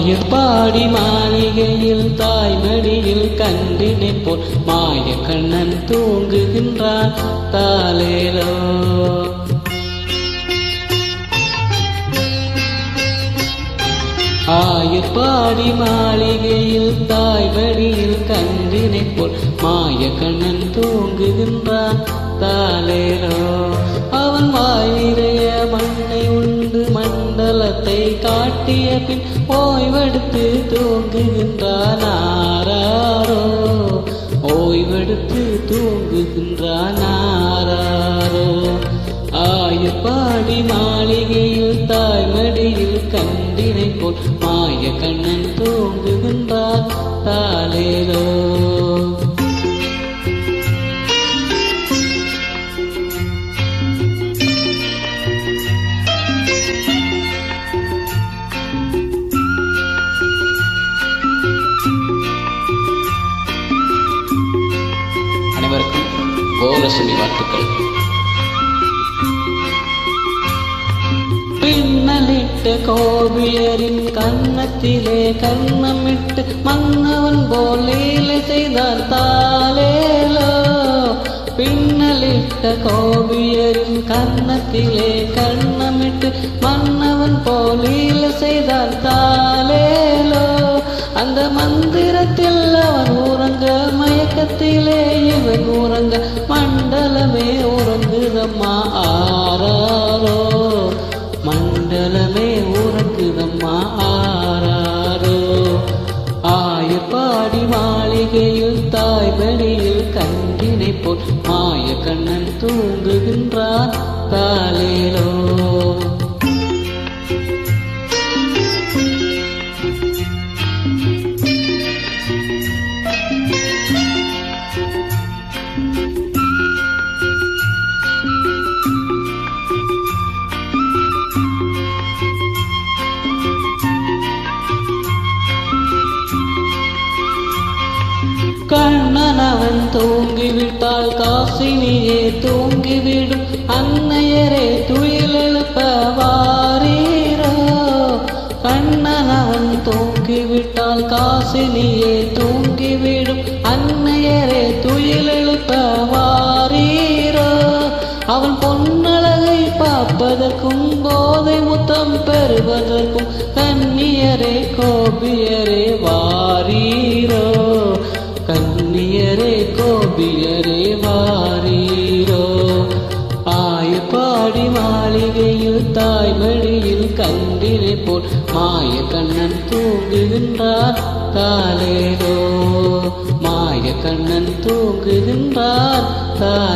ஆயர்பாடி மாளிகையில் தாய்மடியில் கன்றினை போல் மாய கண்ணன் தூங்குகின்றான் தாலேலோ. ஆயர்பாடி மாளிகையில் தாய்மடியில் கன்றினை போல் மாய கண்ணன் தூங்குகின்றான் தாலேலோ. அவன் வாய் நிறைய மண்ணை உண்டு மண்டலத்தை காட்டிய பின் ஓய்வெடுத்து தூங்குகின்றான் ஆராரோ. ஓய்வெடுத்து தூங்குகின்றான் ஆராரோ. ஆயர்பாடி மாளிகையில் தாய்மடியில் கன்றினை போல் மாய கண்ணன் தூங்குகின்றான் தாலேலோ. அனைவருக்கும் கோலசுமி வாழ்த்துக்கள். பின்னலிட்ட கோபியரின் கன்னத்திலே கன்னமிட்டு மன்னவன் போல் லீலை செய்தார் தாலேலோ. பின்னலிட்ட கோபியரின் கன்னத்திலே கன்னமிட்டு மன்னவன் போல் லீலை செய்தார் தாலேலோ. அந்த மந்திரத்தில் அவன் உறங்க மயக்கத்திலே இவன் உறங்க மண்டலமே உறங்குதம்மா ஆராரோ. மண்டலமே உறங்குதம்மா ஆராரோ. ஆயர்பாடி மாளிகையில் தாய்மடியில் கன்றினை போல் மாய கண்ணன் தூங்குகின்றான் தாலேலோ. கண்ணன் அவன் தூங்கிவிட்டால் காசினியே தூங்கிவிடும் அன்னையரே துயிலெழுப்ப வாரீரோ. கண்ணன் அவன் தூங்கிவிட்டால் காசினியே தூங்கிவிடும் அன்னையரே துயிலெழுப்ப வாரீரோ. அவன் பொன்னழகை பார்ப்பதற்கும் போதை முத்தம் பெறுவதற்கும் கன்னியரே கோபியரே வாரீரோ. கன்னியரே கோபியரே வாரீரோ. ஆயர்பாடி மாளிகையில் தாய்மடியில் கன்றினை போல் மாய கண்ணன் தூங்குகின்றான் தாலேலோ. மாய கண்ணன் தூங்குகின்றான் தாலேலோ.